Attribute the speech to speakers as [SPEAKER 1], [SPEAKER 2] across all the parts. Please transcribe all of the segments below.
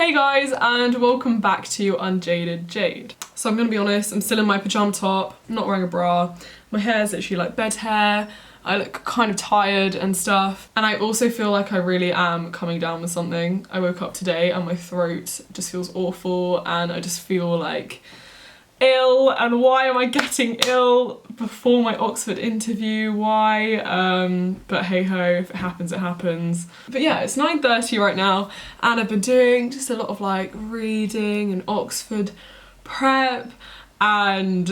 [SPEAKER 1] Hey guys, and welcome back to UnJaded Jade. So I'm gonna be honest, I'm still in my pajama top, I'm not wearing a bra. My hair's literally like bed hair. I look kind of tired and stuff. And I also feel like I really am coming down with something. I woke up today and my throat just feels awful and I just feel like ill, and why am I getting ill before my Oxford interview? Why? But hey ho, if it happens, it happens. But yeah, it's 9:30 right now and I've been doing just a lot of like reading and Oxford prep and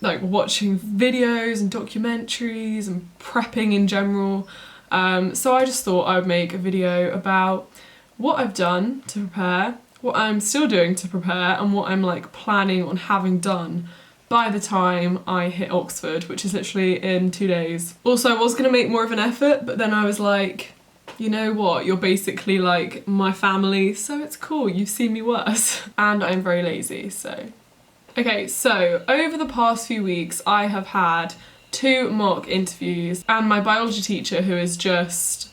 [SPEAKER 1] like watching videos and documentaries and prepping in general. So I just thought I would make a video about what I've done to prepare, what I'm still doing to prepare, and what I'm like planning on having done by the time I hit Oxford, which is literally in 2 days. Also, I was gonna make more of an effort, but then I was like, you know what, you're basically like my family, so it's cool, you've seen me worse. And I'm very lazy, so. Okay, so over the past few weeks, I have had 2 mock interviews, and my biology teacher, who is just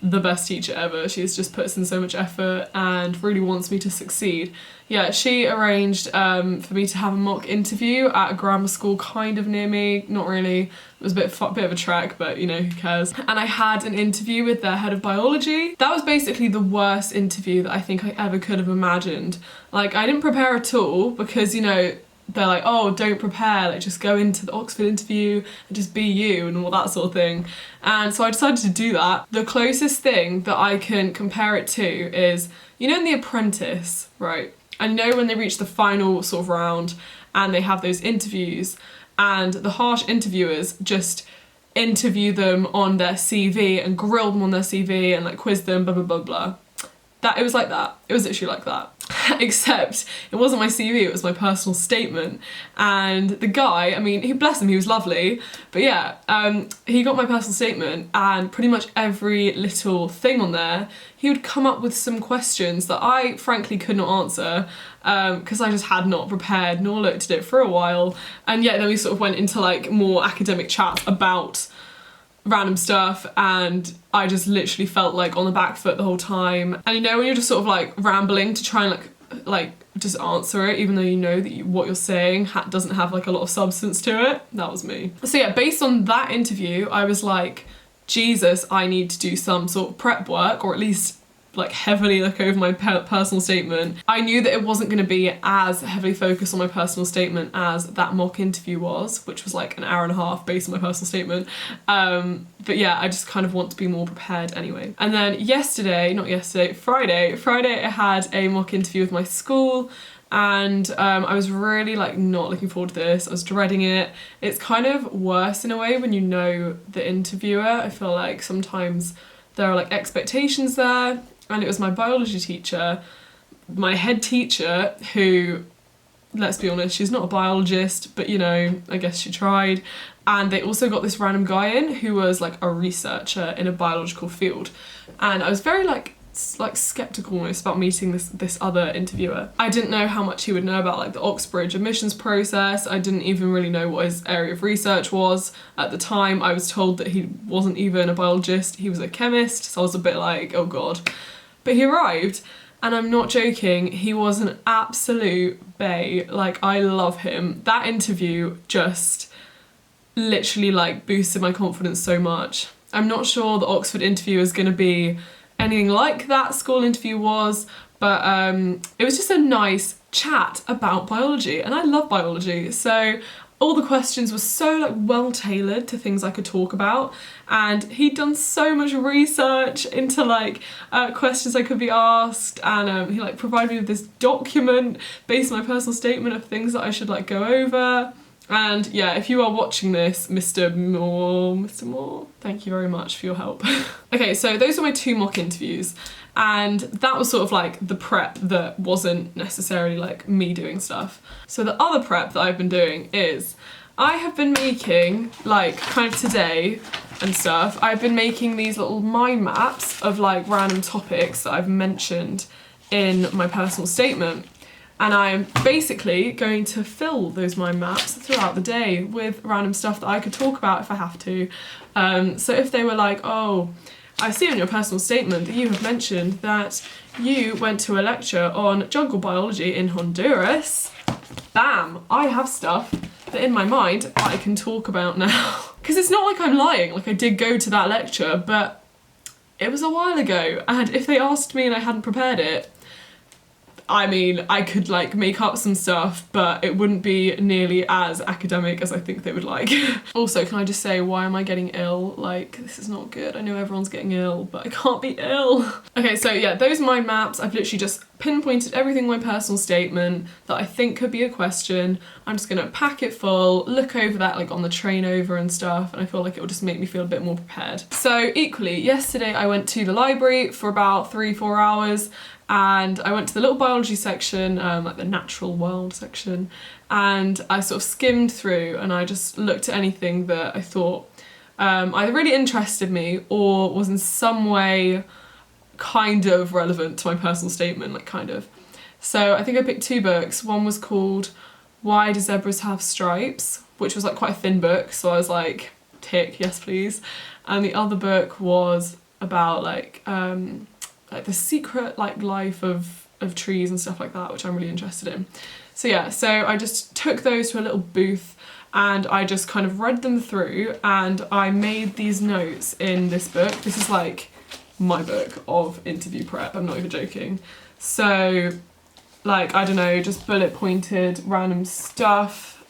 [SPEAKER 1] the best teacher ever, she's just puts in so much effort and really wants me to succeed. Yeah, she arranged for me to have a mock interview at a grammar school kind of near me. Not really, it was a bit of a trek, but you know, who cares. And I had an interview with their head of biology. That was basically the worst interview that I think I ever could have imagined. Like, I didn't prepare at all because, you know, they're like, oh, don't prepare, like just go into the Oxford interview and just be you and all that sort of thing. And so I decided to do that. The closest thing that I can compare it to is, you know, in The Apprentice, right? I know when they reach the final sort of round and they have those interviews and the harsh interviewers just interview them on their CV and grill them on their CV and like quiz them, blah, blah, blah, blah. It was like that. It was literally like that. Except it wasn't my CV, it was my personal statement. And the guy, I mean, bless him, he was lovely. But yeah, he got my personal statement and pretty much every little thing on there, he would come up with some questions that I frankly could not answer because I just had not prepared nor looked at it for a while. And yeah, then we sort of went into like more academic chat about random stuff and I just literally felt like on the back foot the whole time. And you know when you're just sort of like rambling to try and like just answer it even though you know that what you're saying doesn't have like a lot of substance to it? That was me. So yeah, based on that interview I was like, Jesus, I need to do some sort of prep work, or at least like heavily look over my personal statement. I knew that it wasn't going to be as heavily focused on my personal statement as that mock interview was, which was like an hour and a half based on my personal statement. But yeah, I just kind of want to be more prepared anyway. And then Friday I had a mock interview with my school and I was really like not looking forward to this. I was dreading it. It's kind of worse in a way when you know the interviewer. I feel like sometimes there are like expectations there. And it was my biology teacher, my head teacher, who, let's be honest, she's not a biologist, but you know, I guess she tried. And they also got this random guy in who was like a researcher in a biological field. And I was very like skeptical almost about meeting this other interviewer. I didn't know how much he would know about like the Oxbridge admissions process. I didn't even really know what his area of research was. At the time, I was told that he wasn't even a biologist, he was a chemist, so I was a bit like, oh god. But he arrived, and I'm not joking, he was an absolute bae. Like, I love him. That interview just literally like boosted my confidence so much. I'm not sure the Oxford interview is gonna be anything like that school interview was, but it was just a nice chat about biology, and I love biology, so all the questions were so like well tailored to things I could talk about, and he'd done so much research into like questions I could be asked, and he like provided me with this document based on my personal statement of things that I should like go over. And yeah, if you are watching this, Mr. Moore, thank you very much for your help. Okay, so those were my 2 mock interviews, and that was sort of like the prep that wasn't necessarily like me doing stuff. So the other prep that I've been doing is I have been making, like kind of today and stuff, I've been making these little mind maps of like random topics that I've mentioned in my personal statement. And I'm basically going to fill those mind maps throughout the day with random stuff that I could talk about if I have to. So if they were like, oh, I see on your personal statement that you have mentioned that you went to a lecture on jungle biology in Honduras. Bam! I have stuff that in my mind I can talk about now. Because it's not like I'm lying, like I did go to that lecture, but it was a while ago, and if they asked me and I hadn't prepared it, I mean, I could like make up some stuff, but it wouldn't be nearly as academic as I think they would like. Also, can I just say, why am I getting ill? Like, this is not good. I know everyone's getting ill, but I can't be ill. Okay, so yeah, those mind maps, I've literally just pinpointed everything in my personal statement that I think could be a question. I'm just gonna pack it full, look over that like on the train over and stuff, and I feel like it will just make me feel a bit more prepared. So equally, yesterday I went to the library for about 3-4 hours, and I went to the little biology section, like the natural world section, and I sort of skimmed through and I just looked at anything that I thought either really interested me or was in some way kind of relevant to my personal statement, like kind of. So I think I picked 2 books. One was called Why Do Zebras Have Stripes, which was like quite a thin book, so I was like, tick, yes please. And the other book was about like the secret like life of trees and stuff like that, which I'm really interested in. So yeah, so I just took those to a little booth and I just kind of read them through, and I made these notes in this book. This is like my book of interview prep, I'm not even joking. So like, I don't know, just bullet pointed random stuff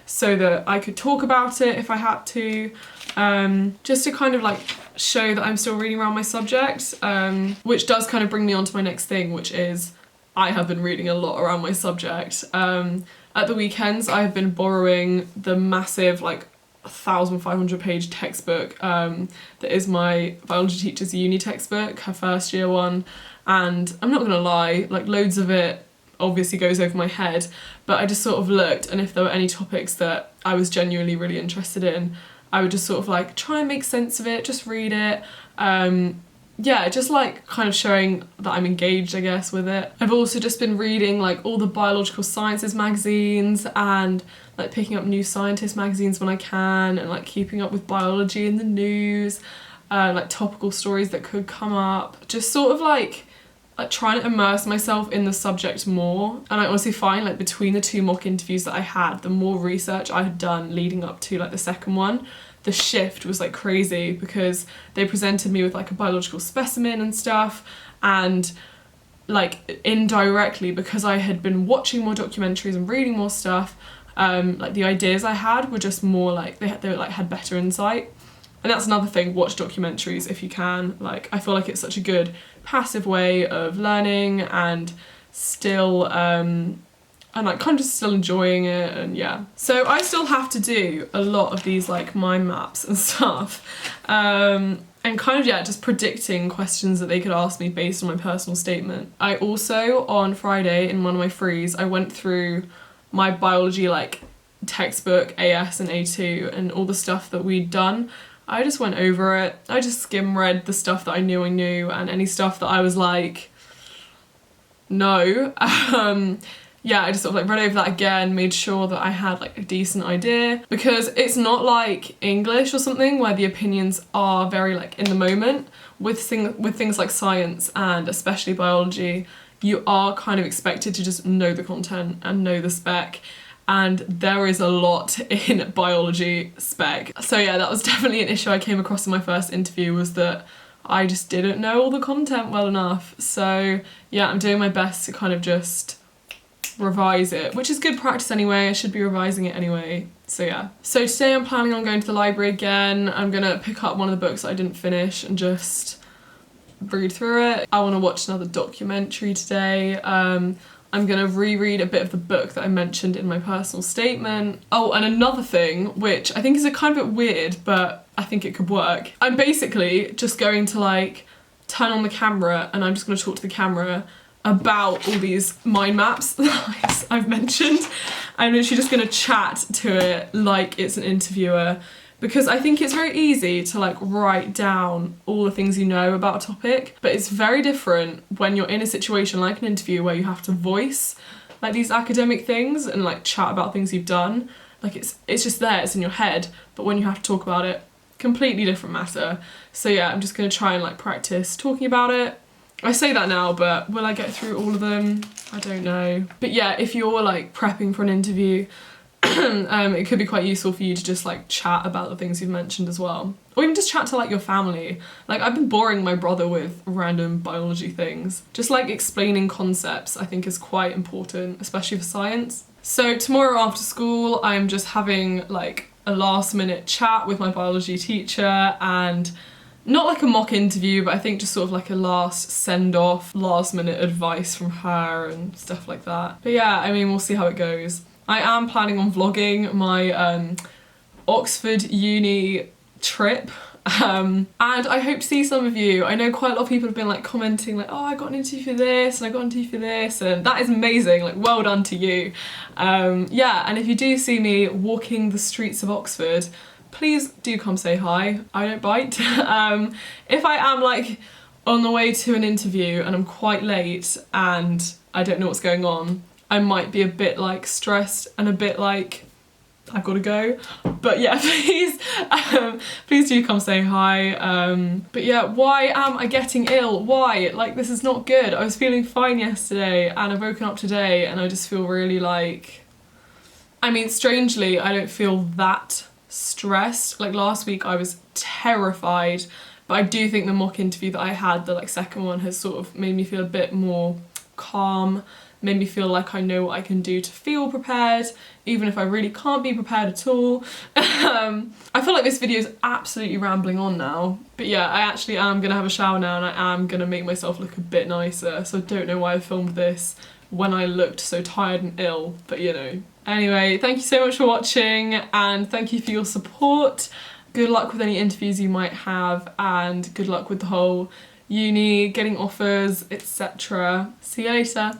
[SPEAKER 1] so that I could talk about it if I had to, just to kind of like show that I'm still reading around my subject, which does kind of bring me on to my next thing, which is I have been reading a lot around my subject. At the weekends I've been borrowing the massive like 1,500 page textbook that is my biology teacher's uni textbook, her first year one, and I'm not gonna lie, like loads of it obviously goes over my head, but I just sort of looked, and if there were any topics that I was genuinely really interested in, I would just sort of like try and make sense of it, just read it. Yeah, just like kind of showing that I'm engaged, I guess, with it. I've also just been reading like all the biological sciences magazines and like picking up New Scientist magazines when I can, and like keeping up with biology in the news, like topical stories that could come up. Just sort of like trying to immerse myself in the subject more. And I honestly find like between the 2 mock interviews that I had, the more research I had done leading up to like the second one, the shift was like crazy, because they presented me with like a biological specimen and stuff, and like indirectly, because I had been watching more documentaries and reading more stuff, like the ideas I had were just more like they like had better insight. And that's another thing, watch documentaries if you can. Like, I feel like it's such a good passive way of learning and still and like kind of just still enjoying it, and yeah. So I still have to do a lot of these like mind maps and stuff, and kind of, yeah, just predicting questions that they could ask me based on my personal statement. I also, on Friday in one of my frees, I went through my biology like textbook, AS and A2, and all the stuff that we'd done. I just went over it. I just skim read the stuff that I knew, and any stuff that I was like, no. Yeah, I just sort of like read over that again, made sure that I had like a decent idea, because it's not like English or something where the opinions are very like in the moment. With things like science and especially biology, you are kind of expected to just know the content and know the spec, and there is a lot in biology spec. So yeah, that was definitely an issue I came across in my first interview, was that I just didn't know all the content well enough. So yeah, I'm doing my best to kind of just revise it, which is good practice anyway. I should be revising it anyway. So yeah. So today I'm planning on going to the library again. I'm gonna pick up one of the books that I didn't finish and just read through it. I want to watch another documentary today. I'm gonna reread a bit of the book that I mentioned in my personal statement. Oh, and another thing, which I think is a kind of bit weird, but I think it could work. I'm basically just going to like turn on the camera, and I'm just gonna talk to the camera about all these mind maps that I've mentioned. I'm literally just gonna chat to it like it's an interviewer, because I think it's very easy to like write down all the things you know about a topic, but it's very different when you're in a situation like an interview where you have to voice like these academic things and like chat about things you've done. Like it's just there, it's in your head, but when you have to talk about it, completely different matter. So yeah, I'm just gonna try and like practice talking about it. I say that now, but will I get through all of them? I don't know. But yeah, if you're like prepping for an interview, it could be quite useful for you to just like chat about the things you've mentioned as well. Or even just chat to like your family. Like I've been boring my brother with random biology things. Just like explaining concepts I think is quite important, especially for science. So tomorrow after school, I'm just having like a last minute chat with my biology teacher, and not like a mock interview, but I think just sort of like a last send off, last minute advice from her and stuff like that. But yeah, I mean, we'll see how it goes. I am planning on vlogging my Oxford uni trip, and I hope to see some of you. I know quite a lot of people have been like commenting like, oh, I got an interview for this and I got an interview for this, and that is amazing, like well done to you. Yeah, and if you do see me walking the streets of Oxford, please do come say hi. I don't bite. If I am like on the way to an interview and I'm quite late and I don't know what's going on, I might be a bit like stressed and a bit like, I've got to go. But yeah, please, please do come say hi. But yeah, why am I getting ill? Why? Like, this is not good. I was feeling fine yesterday and I've woken up today and I just feel really like, I mean, strangely, I don't feel that stressed. Like last week I was terrified, but I do think the mock interview that I had, the like second one, has sort of made me feel a bit more calm, made me feel like I know what I can do to feel prepared, even if I really can't be prepared at all. I feel like this video is absolutely rambling on now, but yeah, I actually am gonna have a shower now and I am gonna make myself look a bit nicer, so I don't know why I filmed this when I looked so tired and ill, but you know. Anyway, thank you so much for watching and thank you for your support. Good luck with any interviews you might have and good luck with the whole uni, getting offers, etc. See you later.